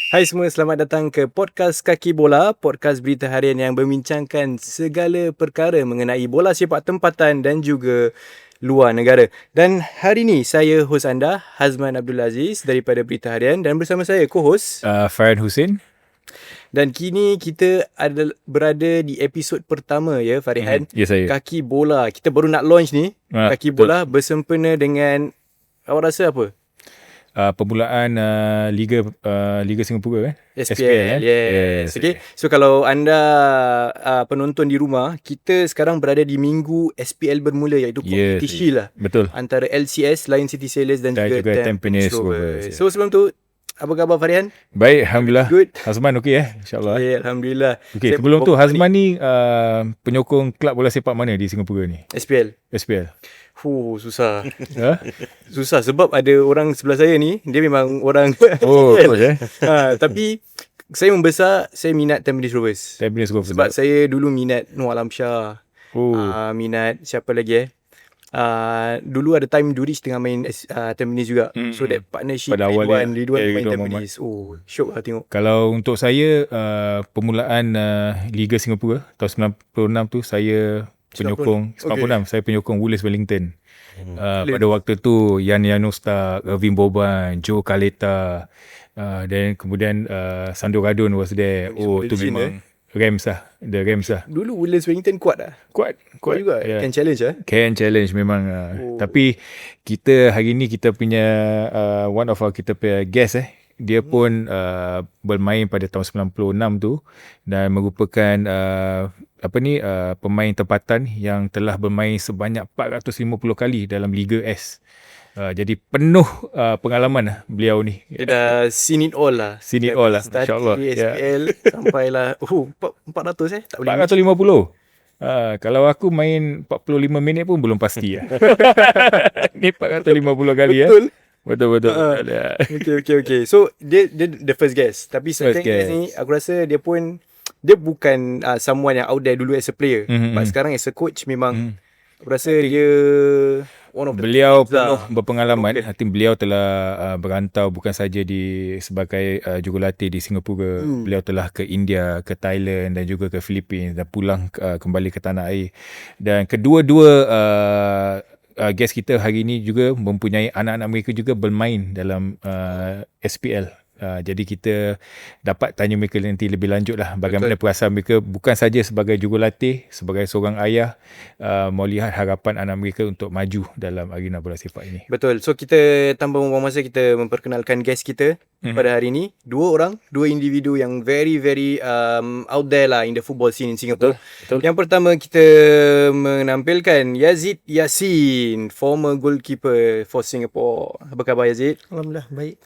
Hai semua, selamat datang ke podcast Kaki Bola, podcast berita harian yang membincangkan segala perkara mengenai bola sepak tempatan dan juga luar negara. Dan hari ni saya hos anda, Hazman Abdul Aziz daripada Berita Harian, dan bersama saya co-host Farehan Hussein. Dan kini kita berada di episod pertama ya Farehan. Ya, saya. Kaki Bola. Kita baru nak launch ni. Kaki Bola bersempena dengan, awak rasa apa? Permulaan Liga Singapura kan? SPL, yes. Okay. So kalau anda penonton di rumah, kita sekarang berada di minggu SPL bermula, iaitu kompetisi lah. Betul. Antara LCS, Lion City Sailors dan juga Tampines Rovers. So sebelum tu, apa khabar Farehan? Baik, Alhamdulillah. Good. Hazman okey InsyaAllah. Okay, Alhamdulillah. Okay, sebelum tu Hazman ni penyokong kelab bola sepak mana di Singapura ni? SPL. Susah. Ha? Susah sebab ada orang sebelah saya ni, dia memang orang coach tapi saya membesar, saya minat Tampines Rovers. Sebab saya dulu minat Noor Alam Shah. Minat siapa lagi dulu ada time Durich tengah main Tampines juga. So that partnership Ridwan main Tampines. Syok lah tengok. Kalau untuk saya permulaan Liga Singapura tahun 96 tu saya penyokong 96. Saya penyokong Woolers Wellington. Pada waktu tu Yan Yanostar, Irving Boban, Joe Caleta, dan kemudian Sandro Radon was there. Tu memang Rams lah. The Rams lah. Dulu Woolers Wellington kuat lah. Kuat juga. Yeah. Can challenge memang. Tapi kita hari ni kita punya one of our kita punya guest dia pun bermain pada tahun 96 tu dan merupakan pemain tempatan yang telah bermain sebanyak 450 kali dalam Liga S. Jadi penuh pengalaman beliau ni. Dia dah seen it all lah. InsyaAllah. SPL sampailah 400 tak boleh. 450. Kalau aku main 45 minit pun belum pasti. Ni 450 kali. Betul. Okay. So dia the first guest. Tapi second guest ni aku rasa dia bukan someone yang out there dulu as a player. But sekarang as a coach memang aku rasa dia beliau penuh berpengalaman. Beliau telah berantau bukan saja sebagai jurulatih di Singapura. Beliau telah ke India, ke Thailand dan juga ke Philippines dan pulang kembali ke tanah air. Dan kedua-dua guest kita hari ini juga mempunyai anak-anak mereka juga bermain dalam SPL. Jadi kita dapat tanya mereka nanti lebih lanjut lah bagaimana perasaan mereka bukan saja sebagai jurulatih, sebagai seorang ayah, mau lihat harapan anak mereka untuk maju dalam arena bola sepak ini. Betul. So kita tanpa membuang masa, kita memperkenalkan guest kita pada hari ini. Dua individu yang very out there lah in the football scene in Singapore. Betul. Yang pertama kita menampilkan Yazid Yasin, former goalkeeper for Singapore. Apa khabar Yazid? Alhamdulillah, baik.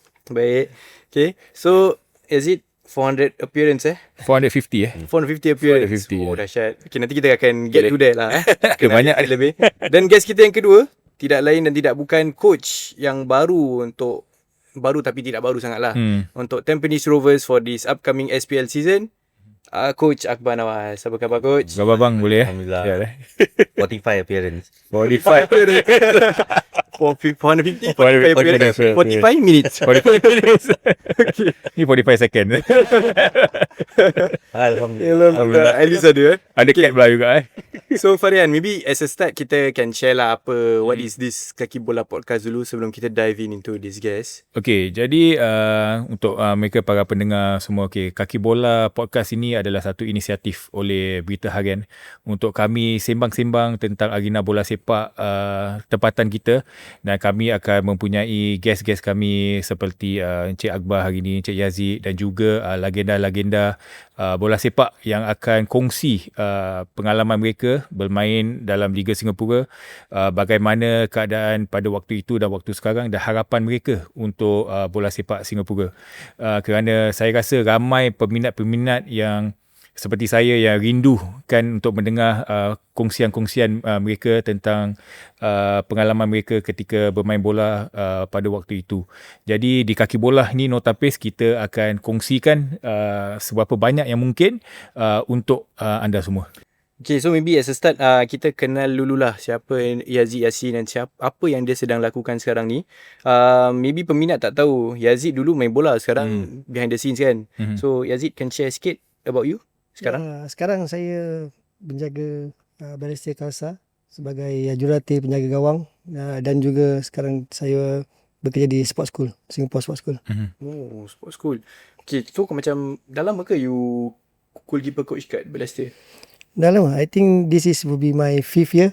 Okay, so Yazid 400 appearance 450 450 appearance. Dahsyat. Okay, nanti kita akan get to that lah banyak lebih. Dan guest kita yang kedua tidak lain dan tidak bukan coach yang baru tapi tidak baru sangat lah untuk Tampines Rovers for this upcoming SPL season. Coach Akbar Nawas. Apa khabar coach? Khabar bang, boleh Alhamdulillah. 45 appearance. 45 minutes. 45 minutes. Ni 45 second. Alhamdulillah. At least ada cap lah juga So Farehan, maybe as a start kita can share lah what is this Kaki Bola podcast dulu sebelum kita dive into this guest. Okay, jadi untuk mereka para pendengar semua, Kaki Bola podcast ini adalah satu inisiatif oleh Berita Harian untuk kami sembang-sembang tentang arena bola sepak tempatan kita, dan kami akan mempunyai guest-guest kami seperti Encik Akbar hari ini, Encik Yazid, dan juga legenda-legenda bola sepak yang akan kongsi pengalaman mereka bermain dalam Liga Singapura, bagaimana keadaan pada waktu itu dan waktu sekarang, dan harapan mereka untuk bola sepak Singapura. Kerana saya rasa ramai peminat-peminat yang seperti saya yang rindu kan untuk mendengar kongsian-kongsian mereka tentang pengalaman mereka ketika bermain bola pada waktu itu. Jadi di Kaki Bola ni NoTapis kita akan kongsikan seberapa banyak yang mungkin untuk anda semua. Okay, so maybe as a start kita kenal dululah siapa Yazid Yasin dan apa yang dia sedang lakukan sekarang ni. Maybe peminat tak tahu Yazid dulu main bola, sekarang behind the scenes kan. So Yazid can share sikit about you sekarang. Sekarang saya menjaga balestier Masa sebagai jurulatih penjaga gawang, dan juga sekarang saya bekerja di Sports School, Singapura Sports School. Oh, sports school. Okay, so macam dah lama ke you goalkeeper coach kat balestier? Dah lama. I think this will be my 5th year,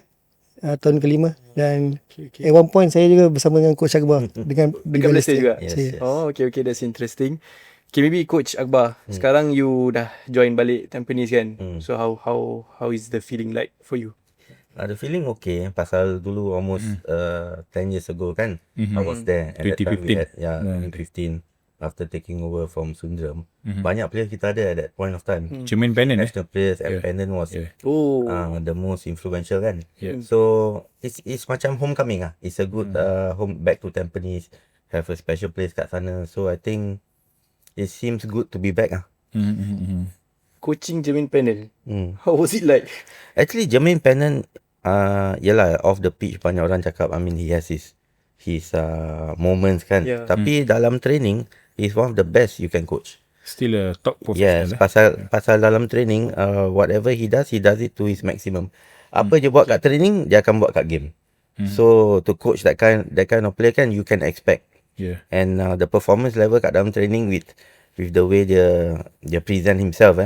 tahun kelima. Dan at one point saya juga bersama dengan Coach Akbar dengan balestier juga? Yes. Oh, okay, that's interesting. Okay, maybe Coach Akbar, sekarang you dah join balik Tampines kan? So how is the feeling like for you? The feeling okay. Pasal dulu almost 10 years ago kan, I was there. At that time we 2015. 2015. After taking over from Sundram, banyak player kita ada at that point of time. Jermaine Pennant National players, and Pennant was the most influential kan. So it's macam homecoming ah. It's a good home back to Tampines. Have a special place kat sana. So I think it seems good to be back ah. Coaching Jermaine Pennant, how was it like? Actually Jermaine Pennant, yalah off the pitch banyak orang cakap, I mean he has his moments kan. Tapi dalam training he's one of the best you can coach. Still a top professional. Yes, pasal dalam training whatever he does it to his maximum. Apa je buat kat training dia akan buat kat game. So to coach that kind of player kan, you can expect. And the performance level kat dalam training with the way dia present himself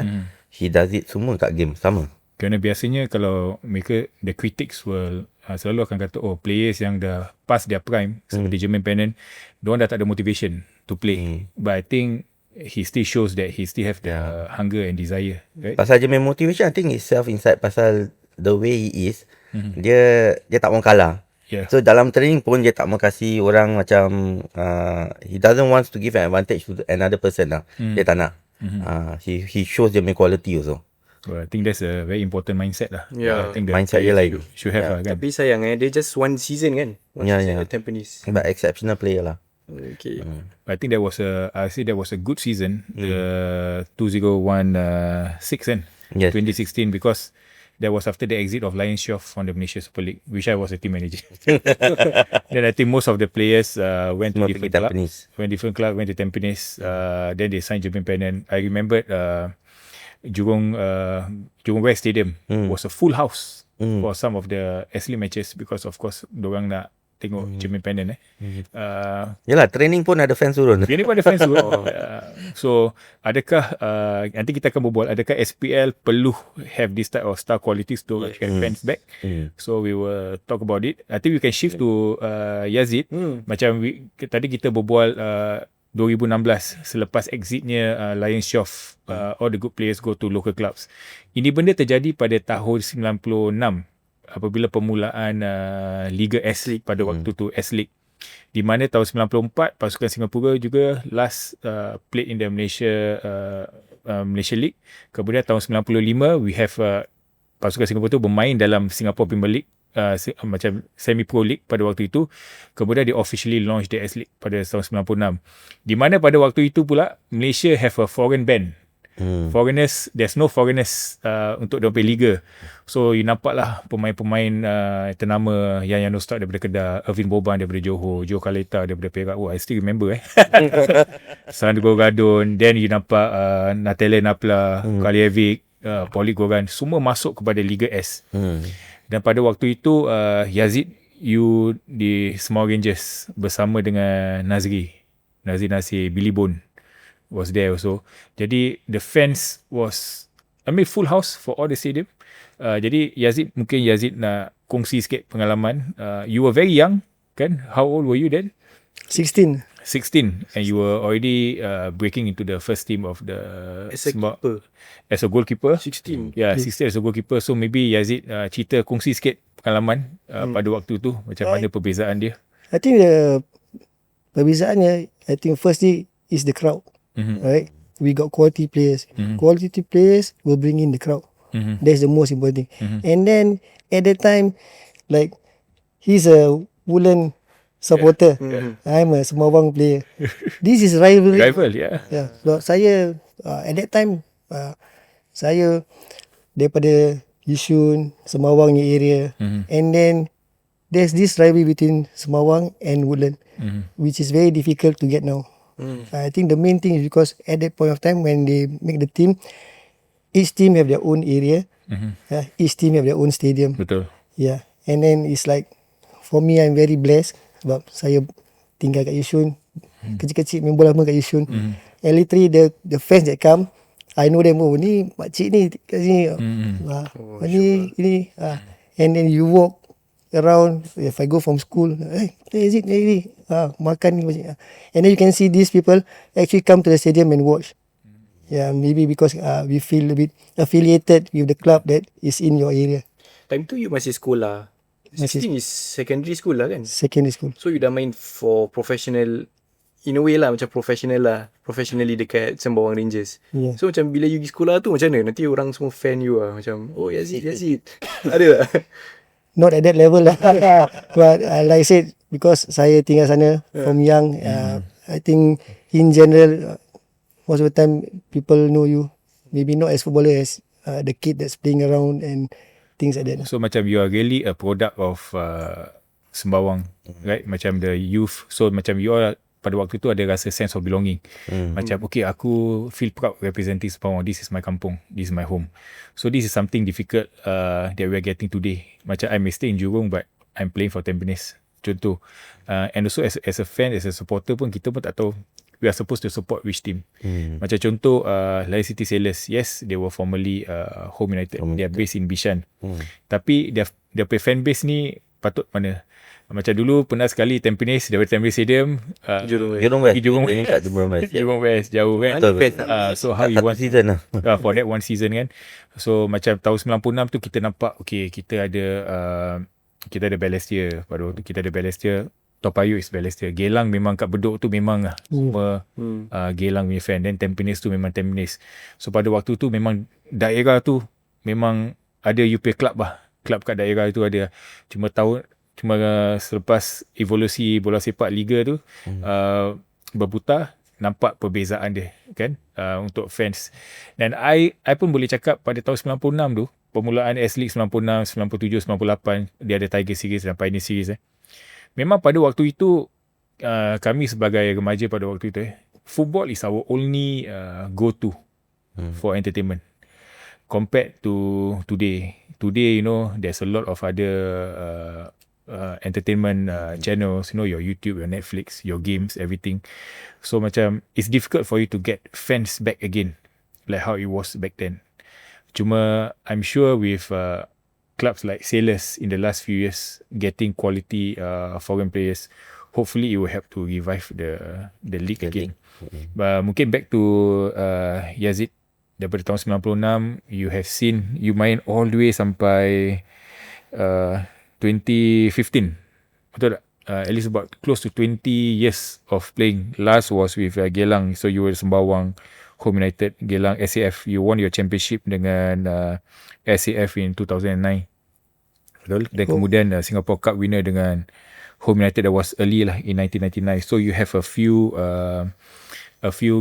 he does it semua kat game sama. Kerana biasanya kalau mereka, the critics will selalu akan kata, players yang dah pass their prime seperti Jermaine Pennant, diorang dah tak ada motivation to play. But I think he still shows that he still have the hunger and desire, right? Pasal Jermaine motivation, I think itself inside, pasal the way he is, dia tak mau kalah. So dalam training pun dia tak mau kasih orang macam he doesn't want to give an advantage to another person lah. Dia tak nak. He shows dia punya quality also. Well, I think that's a very important mindset lah. I think mindset dia lain. Should have lah kan. Tapi sayang dia just one season kan? Season at Tampines. But exceptional player lah. Okay. I think that was a good season. The 2016 kan? 2016, because that was after the exit of Lion Shoff from the Malaysia Super League, which I was a team manager. Then I think most of the players went to different clubs. Went to Tampines. Then they signed Jermaine Pennant. I remembered Jurong West Stadium was a full house for some of the S-League matches, because of course diorang nak tengok Jermaine Pennant Yalah, training pun ada fans turun. Training pun ada fans turun. So adakah nanti kita akan berbual, adakah SPL perlu have this type of star qualities to get fans back? So we will talk about it. I think we can shift to Yazid. Macam tadi kita berbual 2016 selepas exitnya Lion Shoff, all the good players go to local clubs. Ini benda terjadi pada tahun 96 apabila permulaan Liga S pada waktu tu, S League, di mana tahun 94 pasukan Singapura juga last played in the Malaysia League. Kemudian tahun 95 we have pasukan Singapura tu bermain dalam Singapore Premier League, macam semi-pro league pada waktu itu. Kemudian they officially launched the S League pada tahun 96, di mana pada waktu itu pula Malaysia have a foreign ban. Foreigners, there's no foreigners untuk dia punya liga. So you nampak lah pemain-pemain ternama yang start daripada Kedah, Irvin Boban daripada Johor, Joe Kaleta daripada Perak. I still remember Sandro Gadon. Then you nampak Natale Napla, Kalievic, Paulik Goran, semua masuk kepada Liga S. Dan pada waktu itu Yazid, you di Small Rangers bersama dengan Nazir Nasir, Billy Bone was there also. Jadi the fans was, full house for all the stadium. Jadi Yazid, mungkin Yazid nak kongsi sikit pengalaman. You were very young kan? How old were you then? 16. And you were already breaking into the first team of the as a goalkeeper. 16. 16 as a goalkeeper. So maybe Yazid cerita, kongsi sikit pengalaman pada waktu tu, macam mana perbezaan dia. I think the perbezaannya, I think firstly is the crowd. Right? We got quality players. Quality players will bring in the crowd. That's the most important thing. And then at that time, like, he's a Woodland supporter. I'm a Semabang player. This is rivalry. So saya at that time, saya daripada Yishun, Semawang area. And then there's this rivalry between Semawang and Woodland, which is very difficult to get now. I think the main thing is because at that point of time when they make the team, each team have their own area. Each team have their own stadium. Betul. Yeah. And then it's like, for me, I'm very blessed sebab saya tinggal kat Yishun. Kecil-kecil main bola pun kat Yishun. And literally the fans that come, I know them. Oh, ni makcik ni kat sini. Ini. And then you walk around. If I go from school, hey, is it ni? Makan ni. And then you can see these people actually come to the stadium and watch. Yeah, maybe because we feel a bit affiliated with the club that is in your area. Time tu you masih sekolah. 16 is secondary school lah kan? Secondary school. So you dah main for professional, in a way lah, macam professional lah. Professionally dekat Sembawang Rangers. Yeah. So macam bila you pergi sekolah tu macam mana? Nanti orang semua fan you lah. Macam, oh Yazid. Ada tak? Not at that level lah. But like I said, because saya tinggal sana from young, I think in general, most of the time people know you. Maybe not as footballer as the kid that's playing around and things like that. So macam you are really a product of Sembawang, right? Macam the youth. So macam you are pada waktu tu ada rasa sense of belonging. Macam okay, aku feel proud representing Sembawang. This is my kampung. This is my home. So this is something difficult that we are getting today. Macam I may stay in Jurong but I'm playing for Tampines. Contoh. And also as a fan, as a supporter pun kita pun tak tahu we are supposed to support which team. Macam contoh Lion City Sailors. Yes, they were formerly Home United. They are based in Bishan. Tapi dia play fan base ni patut mana? Macam dulu pernah sekali Tampines, daripada Tampines Stadium Jurong West. Jurong West jauh kan. So how you want season lah. for that one season kan. So macam tahun 96 tu kita nampak okay, kita ada Balestier. Pada waktu kita ada Balestier, Toa Payoh is Balestier. Geylang memang kat Bedok tu memang semua Geylang punya fan. Then Tampines tu memang Tampines. So pada waktu tu memang daerah tu memang ada UP club lah. Club kat daerah tu ada. Cuma selepas evolusi bola sepak Liga tu berputar, nampak perbezaan dia kan untuk fans. Dan I pun boleh cakap pada tahun 96 tu, permulaan S-League 96, 97, 98, dia ada Tiger Series dan Pioneer Series. Memang pada waktu itu kami sebagai remaja pada waktu itu football is our only go-to for entertainment. Compared to today, you know, there's a lot of other entertainment channels, you know, your YouTube, your Netflix, your games, everything. So macam it's difficult for you to get fans back again like how it was back then. Cuma I'm sure with clubs like Sailors in the last few years getting quality foreign players, hopefully it will help to revive the league again. Mungkin back to Yazid, daripada tahun 96 you have seen, you main all the way sampai 2015, betul tak? At least about close to 20 years of playing. Last was with Geylang, so you were Sembawang, Home United, Geylang, SAF. You won your championship dengan SAF in 2009. Betul? Dan kemudian Singapore Cup winner dengan Home United, that was early lah in 1999. So you have a few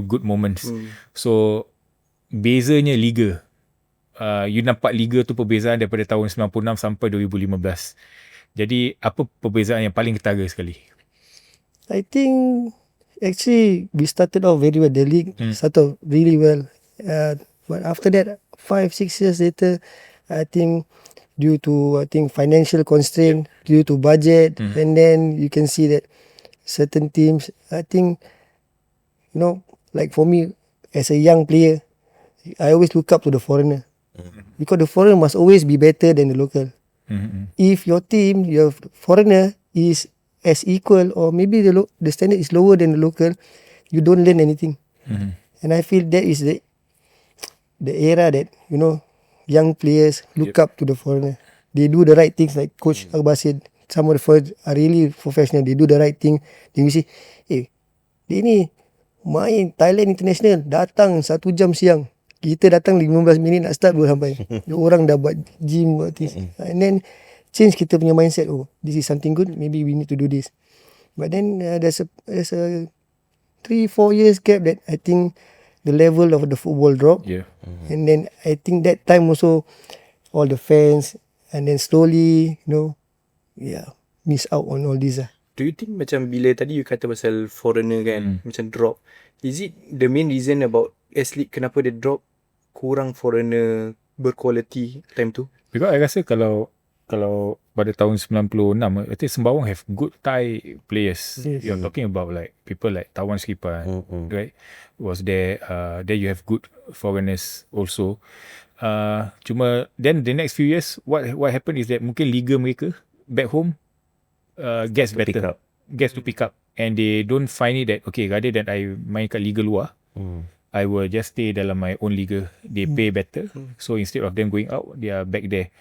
good moments. So bezanya liga. You nampak liga tu perbezaan daripada tahun 96 sampai 2015. Jadi apa perbezaan yang paling ketara sekali? I think actually we started off very well. The league started really well. But after that, 5-6 years later, I think due to financial constraint, due to budget, and then you can see that certain teams, I think, you know, like for me as a young player, I always look up to the foreigner. Because the foreigner must always be better than the local. If your team, your foreigner is as equal or maybe the standard is lower than the local, you don't learn anything. And I feel that is the era that, you know, young players look up to the foreigner. They do the right things, like Coach Akbar said. Some of the foreigners are really professional. They do the right thing. Then we say, hey, dia ni main Thailand International, datang 1 jam siang. Kita datang 15 minit nak start baru sampai. Orang dah buat gym, buat things. And then change kita punya mindset. Oh, this is something good. Maybe we need to do this. But then there's a 3-4 years gap that I think the level of the football dropped. And then I think that time also all the fans, and then slowly, miss out on all this. Do you think macam bila tadi you kata pasal foreigner kan, macam drop, is it the main reason about S League kenapa dia drop, kurang foreigner berkualiti time tu? Because I rasa kalau pada tahun 96, I think Sembawang have good Thai players. Yes. You're talking about like people like Tawan Skipa, right? Was there there you have good foreigners also. Cuma then the next few years what happened is that mungkin liga mereka back home gets better, gets to pick up, and they don't find it that okay, rather than I main kat liga luar, I will just stay dalam my own liga. They pay better, so instead of them going out, they are back there.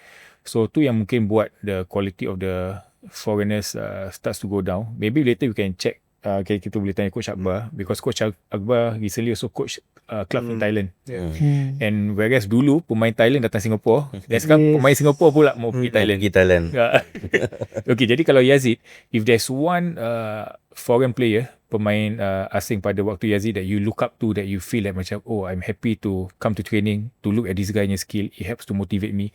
So tu yang mungkin buat the quality of the foreigners starts to go down. Maybe later we can check. Kita boleh tanya Coach Akbar, because Coach Akbar recently also coach club in Thailand. And whereas dulu pemain Thailand datang Singapore, dan sekarang pemain Singapore pula mau pergi Thailand. Okay, jadi kalau Yazid, if there's one foreign player, pemain asing pada waktu Yazid that you look up to, that you feel like macam, oh, I'm happy to come to training to look at this guy skill, it helps to motivate me.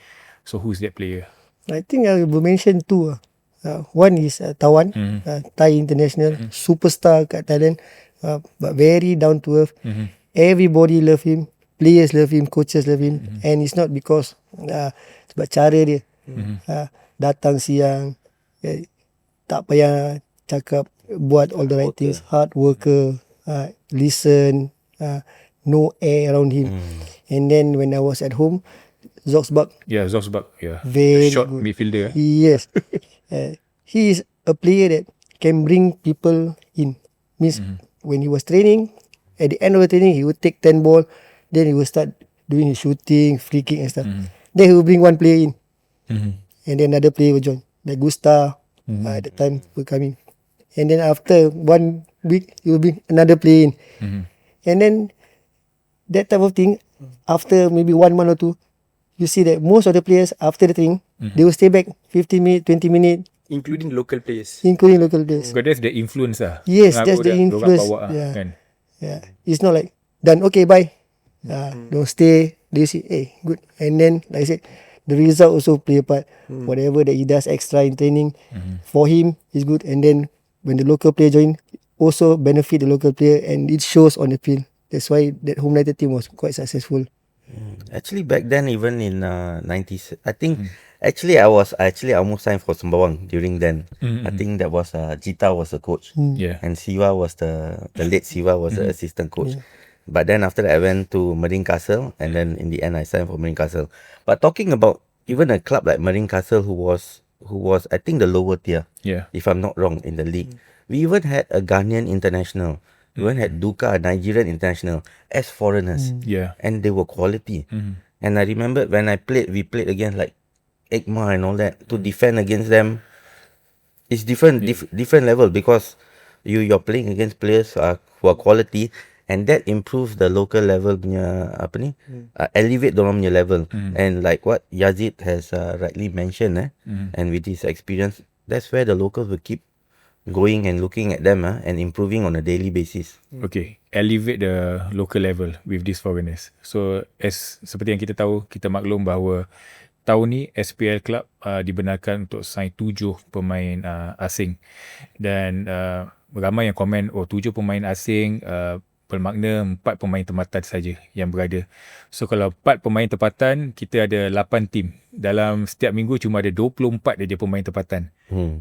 So who's that player? I think I will mention two. One is Tawan, Thai international, superstar kat Thailand, but very down to earth. Everybody love him, players love him, coaches love him, and it's not because sebab cara dia. Datang siang, tak payah cakap, buat all the right things, hard worker, listen, no air around him. And then when I was at home, Zoxbak. Yeah, Zoxbak. Yeah, Very short good midfielder. Yes. He is a player that can bring people in. Means when he was training, at the end of the training, he would take 10 ball, then he will start doing his shooting, free kick and stuff. Then he will bring one player in, and then another player will join. Like Gusta, at the time will come in. And then after 1 week, he will bring another player in. And then that type of thing, after maybe 1 month or 2, you see that most of the players after the training, they will stay back 15 minutes, 20 minutes. Including local players. Because that's the influence lah. Yes, that's the influence. Kan? Yeah. It's not like, done, okay, bye. Don't stay. They say, hey, good. And then, like I said, the result also play a part. Whatever that he does extra in training, for him, is good. And then, when the local player join, also benefit the local player, and it shows on the field. That's why that Home United team was quite successful. Actually, back then, even in 90s, I think actually I almost signed for Sembawang during then. I think that was Jita was the coach, and Siwa was the late Siwa was the assistant coach. But then after that, I went to Marine Castle, and then in the end, I signed for Marine Castle. But talking about even a club like Marine Castle, who was I think the lower tier, if I'm not wrong, in the league, we even had a Ghanaian international. We even had Duka, a Nigerian international, as foreigners. And they were quality. And I remember when we played against like Ekma and all that, to defend against them, it's different level, because you're playing against players who are quality, and that improves the local level punya elevate dorang punya level. And like what Yazid has rightly mentioned, and with his experience, that's where the locals will keep going and looking at them and improving on a daily basis. Okay, elevate the local level with these foreigners. So seperti yang kita tahu, kita maklum bahawa tahun ni SPL Club dibenarkan untuk sign 7 pemain asing, dan ramai yang komen, 7 pemain asing bermakna 4 pemain tempatan saja yang berada. So kalau 4 pemain tempatan, kita ada 8 tim. Dalam setiap minggu cuma ada 24 dia pemain tempatan.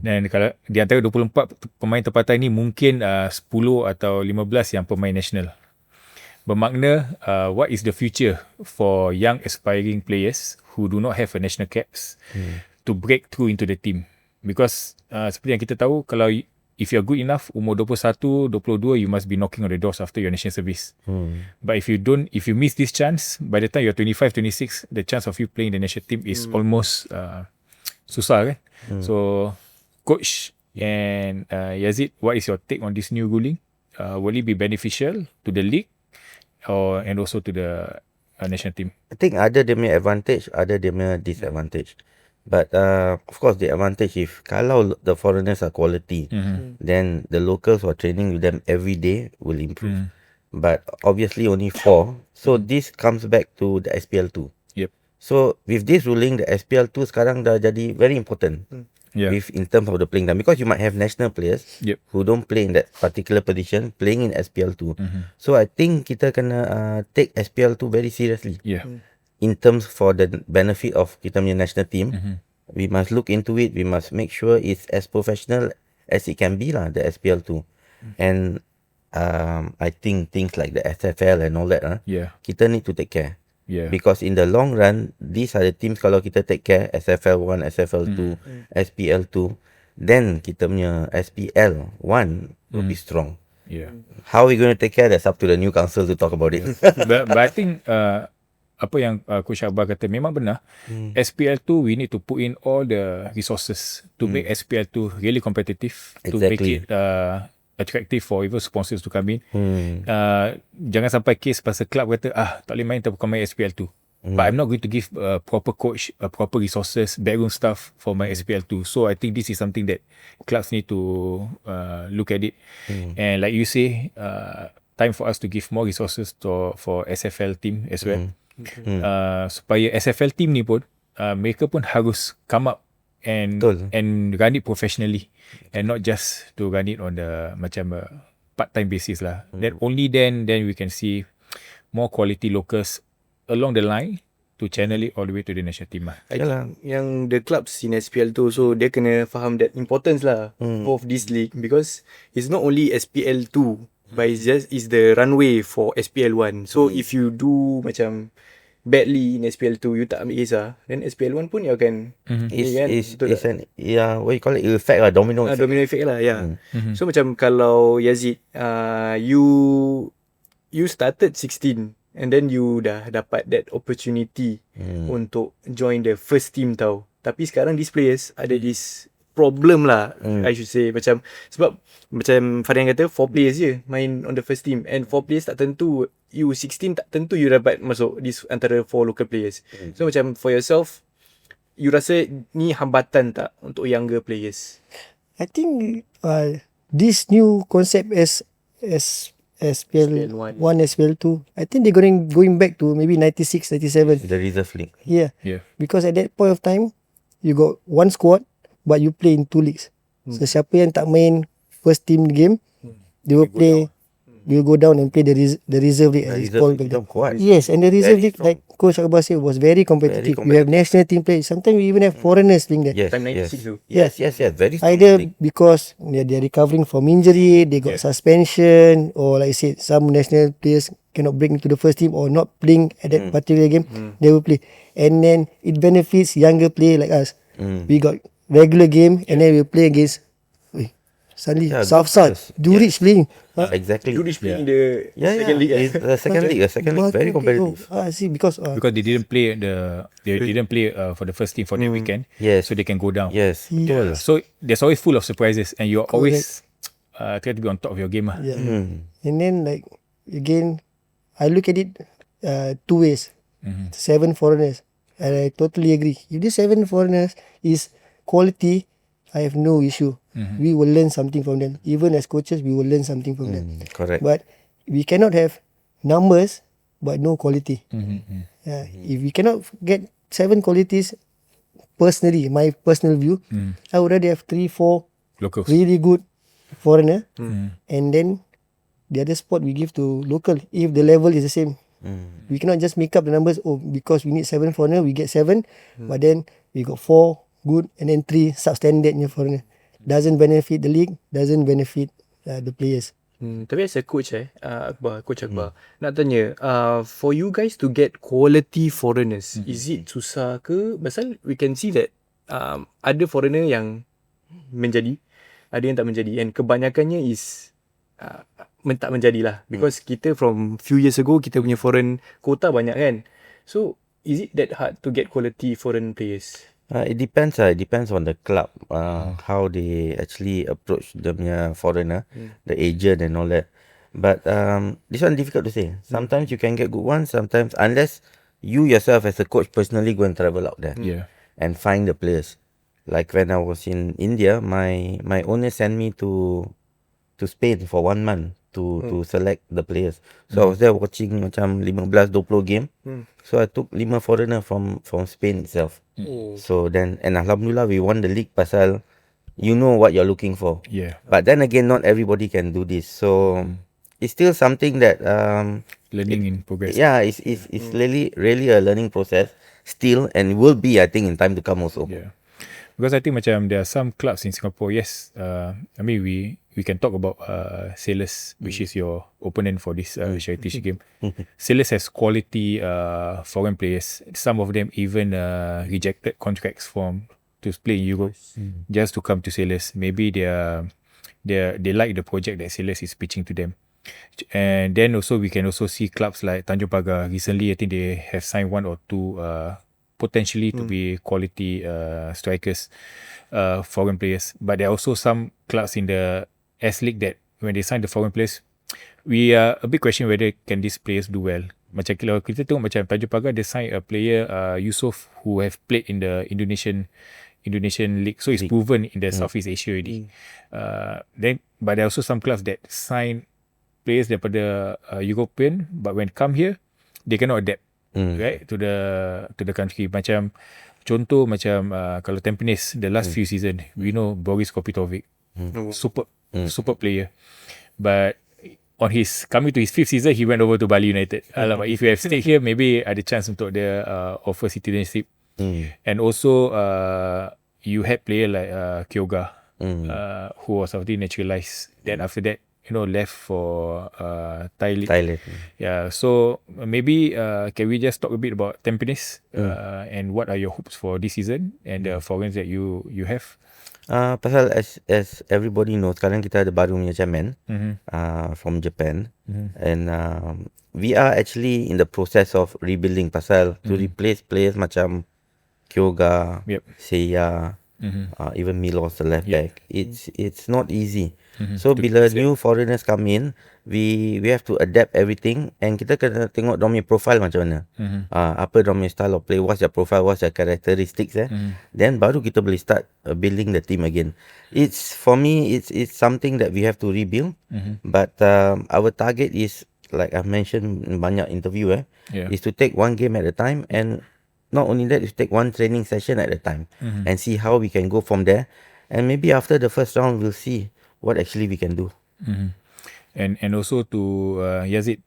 Dan kalau di antara 24 pemain tempatan ni, mungkin 10 atau 15 yang pemain national. Bermakna what is the future for young aspiring players who do not have a national caps to break through into the team. Because seperti yang kita tahu, kalau if you're good enough, umur 21, 22, you must be knocking on the doors after your national service. But if you miss this chance, by the time you're 25, 26, the chance of you playing the national team is almost susah kan? So, Coach and Yazid, what is your take on this new ruling? Will it be beneficial to the league and also to the national team? I think ada dia punya advantage, ada dia punya disadvantage. But of course, the advantage, if kalau the foreigners are quality, then the locals who are training with them every day will improve. But obviously only 4. So this comes back to the SPL 2. So with this ruling, the SPL 2 sekarang dah jadi very important. With in terms of the playing time, because you might have national players who don't play in that particular position playing in SPL 2. So I think kita kena take SPL 2 very seriously. In terms for the benefit of kita punya national team, we must look into it. We must make sure it's as professional as it can be lah, the SPL 2. And I think things like the SFL and all that, kita need to take care. Because in the long run, these are the teams kalau kita take care, SFL 1, SFL 2, SPL 2, then kita punya SPL 1 will be strong. How we going to take care, that's up to the new council to talk about it. but I think apa yang Coach Akbar kata memang benar. SPL 2, we need to put in all the resources to make SPL 2 really competitive, to make it attractive for even sponsors to come in. Jangan sampai case pasal club kata tak boleh main, tak main SPL 2. But I'm not going to give proper coach, proper resources, backroom staff for my SPL 2. So I think this is something that clubs need to look at it. And like you say, time for us to give more resources for SFL team as well. Supaya SFL team ni pun mereka pun harus come up and run it professionally, and not just to run it on the macam part-time basis lah. Then only then we can see more quality locals along the line to channel it all the way to the national team lah. I think yang the clubs in SPL tu, so dia kena faham that importance lah of this league, because it's not only SPL 2 but it's the runway for SPL 1. So if you do macam badly in SPL 2, you tak ambil kisah, then SPL 1 pun you akan it's an what you call it, effect lah, domino effect. Domino effect lah, So macam kalau Yazid, you started 16 and then you dah dapat that opportunity untuk join the first team tau, tapi sekarang these players ada this problem lah, I should say, macam sebab macam Farehan kata 4 players je main on the first team, and 4 players tak tentu, you 16 tak tentu you dapat masuk this antara 4 local players. So macam for yourself, you rasa ni hambatan tak untuk younger players? I think this new concept as SPL 1, SPL 2, I think they're going back to maybe 96, 97. The reserve league. Yeah. Because at that point of time, you got one squad, but you play in 2 leagues. So siapa yang tak main first team game, they will play. They will go down and play the reserve league. It's called back then. Yes, and the reserve league, like Coach Akbar said, was very competitive. You have national team players. Sometimes we even have foreigners playing there. Time 96 tu. Yes. Very strong Either league. because they're recovering from injury, they got suspension, or like I said, some national players cannot bring into the first team or not playing at that particular game, they will play. And then it benefits younger players like us. We got regular game, and then we play against suddenly Southside, Durich playing. Exactly. Durich playing the second league. The second league, very competitive. I see, because they didn't play for the first team for the weekend. Yes. So they can go down. Yes. So there's always full of surprises, and you're always try to be on top of your game. And then like again, I look at it 2 ways. 7 foreigners, and I totally agree. If these 7 foreigners is quality, I have no issue. We will learn something from them. Even as coaches, we will learn something from them. Correct. But we cannot have numbers but no quality. If we cannot get 7 qualities, personally, my personal view, I would rather have 3, 4 Locals. really good foreigner, and then the other spot we give to local if the level is the same. We cannot just make up the numbers. Because we need 7 foreigner, we get 7, but then we got 4 good and then 3 substandard foreigner. Doesn't benefit the league, doesn't benefit the players. Tapi as a coach Coach Akbar, nak tanya, for you guys to get quality foreigners, is it susah ke? Pasal we can see that ada foreigner yang menjadi, ada yang tak menjadi, and kebanyakannya is tak menjadilah, because kita from few years ago kita punya foreign quota banyak kan. So is it that hard to get quality foreign players? It depends. It depends on the club, how they actually approach the foreigner, the agent and all that. But this one difficult to say. Sometimes you can get good ones. Sometimes, unless you yourself as a coach personally go and travel out there and find the players. Like when I was in India, my owner sent me to Spain for 1 month to select the players. So I was there watching macam 15-20 game. So I took 5 foreigner from Spain itself. So then, and Alhamdulillah we won the league pasal you know what you're looking for. Yeah. But then again, not everybody can do this. So it's still something that Learning in progress. yeah, it's really a learning process still, and will be, I think, in time to come also. Yeah. Because I think macam there are some clubs in Singapore, yes, I mean we can talk about Sailors, which is your opponent for this charity game. Sailors has quality foreign players. Some of them even rejected contracts to play in Europe just to come to Sailors. Maybe they like the project that Sailors is pitching to them. And then also we can also see clubs like Tanjung Pagar. Recently, I think they have signed 1 or 2 potentially to be quality strikers, foreign players. But there are also some clubs in the S League that when they sign the foreign players, we are a big question whether can these players do well. Macam kalau kita tengok macam Tanjung Pagar, they sign a player Yusof who have played in the Indonesian league, so it's proven in the Southeast Asia already. But there are also some clubs that sign players daripada European, but when come here they cannot adapt right to the country. Macam contoh macam kalau Tampines the last few season, we know Boris Kopitovic, super player, but on his coming to his 5th season he went over to Bali United. Alamak, if you have stayed here maybe ada chance untuk dia offer citizenship. And also you had player like Kyoga who was already naturalized, then after that left for Thailand. Yeah, so maybe can we just talk a bit about Tampines and what are your hopes for this season and the foreigners that you have? Pasal as everybody knows, sekarang kita ada baru punya chairman from Japan, and we are actually in the process of rebuilding pasal to replace players macam Kyoga, Seiya, even Milos the left back. It's not easy. So bila new foreigners come in, we have to adapt everything, and kita kena tengok dorang punya profile macam mana. Apa dorang punya style of play, what's their profile, what's their characteristics then baru kita boleh start building the team again. For me it's something that we have to rebuild, but our target is, like I've mentioned in banyak interview is to take one game at a time, and not only that, is take one training session at a time and see how we can go from there, and maybe after the first round we'll see what actually we can do. And also to Yazid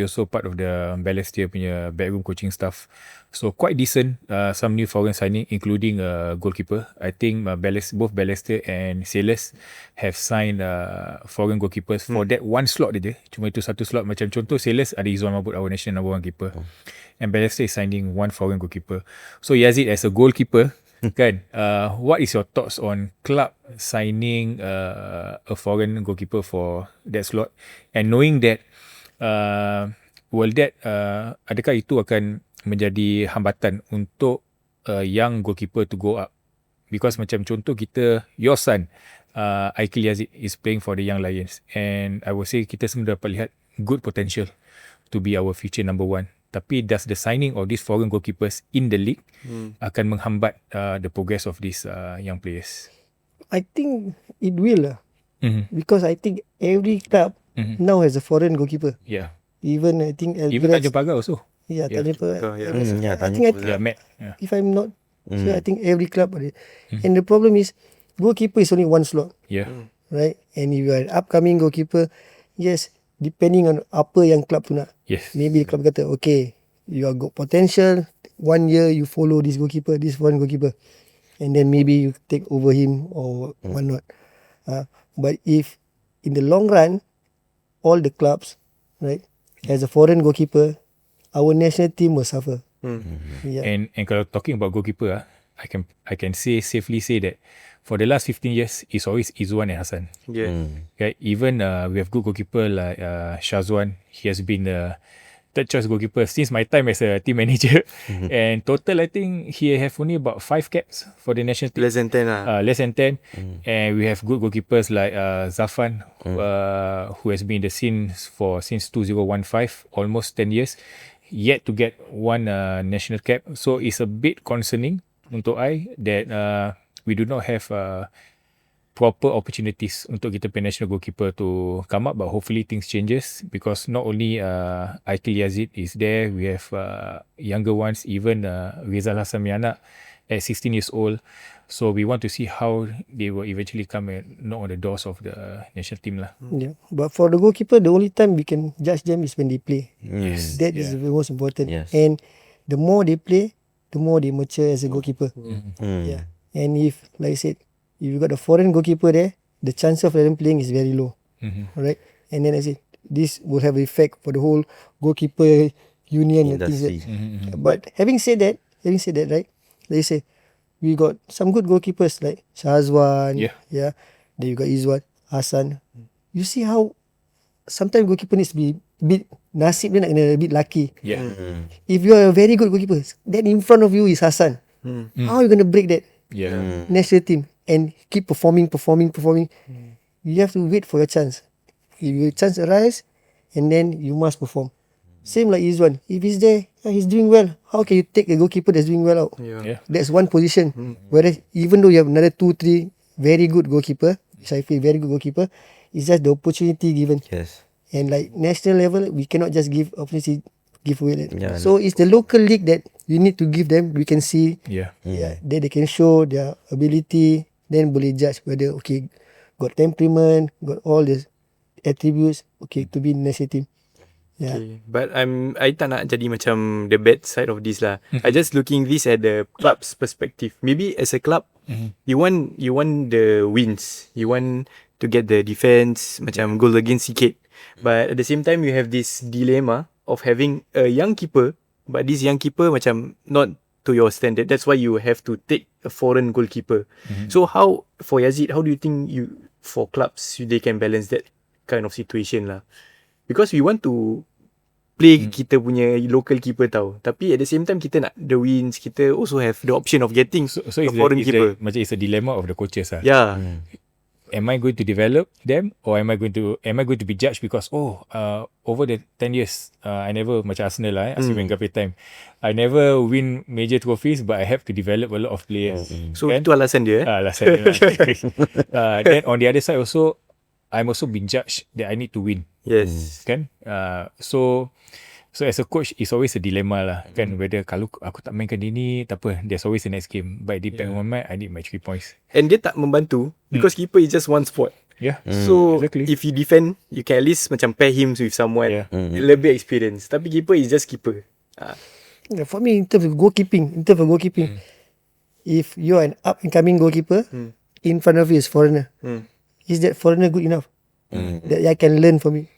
also part of the Balestier punya backroom coaching staff, so quite decent. Some new foreign signing including goalkeeper. I think both Balestier and Sailors have signed foreign goalkeepers for that one slot dia. Cuma itu satu slot. Macam contoh Sailors ada Izwan Mahmud, our national number 1 keeper, and Balestier is signing 1 foreign goalkeeper. So Yazid as a goalkeeper kan, what is your thoughts on club signing a foreign goalkeeper for that slot, and knowing that adakah itu akan menjadi hambatan untuk young goalkeeper to go up? Because macam contoh kita, your son Aikil Yazid is playing for the Young Lions, and I would say kita semua dapat lihat good potential to be our future number 1. Tapi does the signing of these foreign goalkeepers in the league akan menghambat the progress of these young players? I think it will because I think every club now has a foreign goalkeeper. Yeah. Even I think Even Tanjung Pagar also. Yeah, Tanjung Pagar. Matt. If I'm not sure, I think every club ada. And the problem is goalkeeper is only one slot. Yeah. Right? And if you are an upcoming goalkeeper, yes, depending on apa yang club tu nak. Yes. Maybe the club kata, okay, you are got potential, 1 year you follow this goalkeeper, this foreign goalkeeper, and then maybe you take over him or whatnot. But if in the long run, all the clubs, right, has a foreign goalkeeper, our national team will suffer. Yeah. And kalau talking about goalkeeper, I can safely say that for the last 15 years, it's always Izwan and Hassan. Yeah. Okay, even we have good goalkeeper like Shazwan. He has been the third choice goalkeeper since my time as a team manager. And total, I think he have only about 5 caps for the national team. Less than 10 less than 10. And we have good goalkeepers like Zafan, who has been in the scene since 2015, almost 10 years, yet to get one national cap. So it's a bit concerning untuk I that we do not have proper opportunities untuk kita punya national goalkeeper to come up, but hopefully things changes because not only Aikil Yazid is there, we have younger ones, even Rizal Hassan Mianak at 16 years old. So we want to see how they will eventually come and knock on the doors of the national team lah. Yeah. But for the goalkeeper, the only time we can judge them is when they play. Yes. That is the most important. Yes. And the more they play, the more they mature as a goalkeeper. Yeah. And if, like I said, if you got a foreign goalkeeper there, the chance of them playing is very low. Alright? And then I said, this will have an effect for the whole goalkeeper union and things like that. But having said that, right, like I say, we got some good goalkeepers like Shahzwan, yeah. Then you got Izwan, Hassan. You see how sometimes goalkeeper needs to be a bit nasib dia nak kena a bit lucky. Yeah. If you are a very good goalkeeper, then in front of you is Hassan. How are you going to break that Yeah. national team and keep performing? You have to wait for your chance. If your chance arrives, and then you must perform. Same like Izwan. If he's there, he's doing well. How can you take a goalkeeper that's doing well out? Yeah. That's one position. Whereas even though you have another 2-3 very good goalkeeper, which I feel very good goalkeeper, it's just the opportunity given. Yes. And like national level, we cannot just give opportunity give away that. Yeah. So it's the local league that you need to give them. We can see, Yeah. then they can show their ability. Then boleh judge whether okay, got temperament, got all the attributes, okay, to be in national team. Yeah. Okay. But I tak nak jadi macam the bad side of this lah. I just looking this at the club's perspective. Maybe as a club, you want the wins. You want to get the defense, macam goal against sikit. But at the same time, you have this dilemma of having a young keeper, but this young keeper macam not to your standard. That's why you have to take a foreign goalkeeper. So how, for Yazid, how do you think for clubs, they can balance that kind of situation lah? Because we want to play kita punya local keeper tau. Tapi at the same time, kita nak the wins. Kita also have the option of getting So a foreign keeper. macam it's a dilemma of the coaches lah. Yeah. Am I going to develop them or am I going to be judged because over the 10 years I never macam Arsenal lah Arsene Wenger time I never win major trophies but I have to develop a lot of players. So itu alasan dia. Alasan dia lah. Then on the other side also I'm also being judged that I need to win. Yes. Kan? So as a coach, it's always a dilemma lah. Kan? Whether kalau aku tak mainkan dia ni, tak apa. There's always the next game. But depending on my, I need my 3 points. And dia tak membantu because keeper is just one spot. Yeah. So exactly. if you defend, you can at least macam pair him with someone lebih experience. Tapi keeper is just keeper. Yeah, for me, in terms of goalkeeping, if you're an up and coming goalkeeper, in front of you is foreigner. Is that foreigner good enough? That I can learn from it.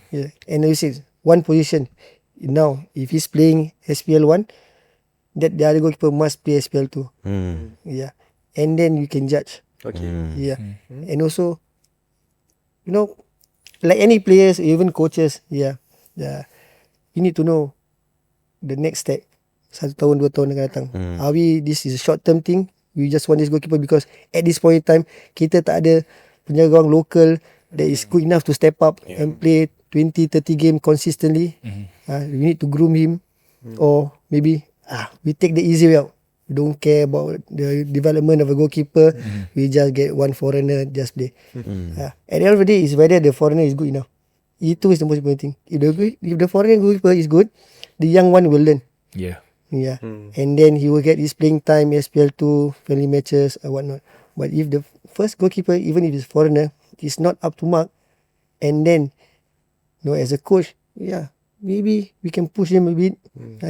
Yeah. And you see, one position. Now, if he's playing SPL 1, that the other goalkeeper must play SPL 2. Yeah. And then you can judge. Okay. Yeah. And also, you know, like any players, even coaches, you need to know the next step. 1 tahun, 2 tahun akan datang. Are we, this is a short term thing, we just want this goalkeeper because at this point in time, kita tak ada penjaga gawang local that is good enough to step up and play 20-30 game consistently. We need to groom him. Or maybe we take the easy way out. We don't care about the development of a goalkeeper. We just get one foreigner, just play. At the end of the day, it's whether the foreigner is good enough. Itu is the most important thing. If the foreign goalkeeper is good, the young one will learn. Yeah. Yeah. And then he will get his playing time, SPL2, friendly matches or whatnot. But if the first goalkeeper, even if he's foreigner, is not up to mark, and then, you know, as a coach, maybe we can push him a bit,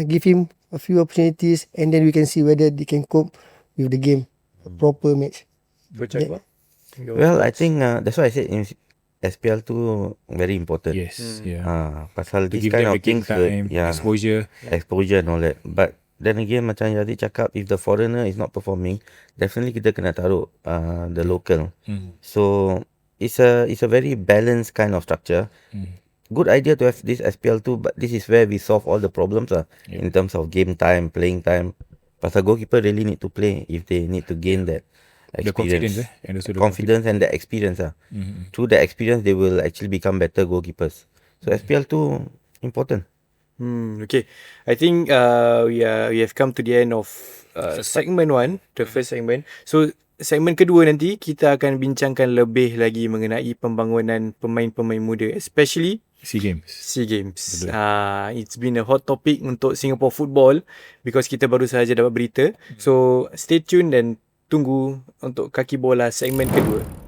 give him a few opportunities, and then we can see whether they can cope with the game, a proper match. Well, I think that's why I said in SPL2 very important. Yes. Yeah. Pasal To this give kind them of the game things, time, exposure. and all that. But then again, macam Yazid cakap, if the foreigner is not performing, definitely kita kena taruh the local. So it's a very balanced kind of structure. Good idea to have this SPL2, but this is where we solve all the problems in terms of game time, playing time. Pasal goalkeeper really need to play if they need to gain that experience, and also the confidence and the experience. Through the experience, they will actually become better goalkeepers. So SPL2 important. Okay. I think we have come to the end of segment 1, the first segment. So segmen kedua nanti kita akan bincangkan lebih lagi mengenai pembangunan pemain-pemain muda, especially SEA Games. It's been a hot topic untuk Singapore football because kita baru sahaja dapat berita. So stay tuned dan tunggu untuk Kaki Bola segmen kedua.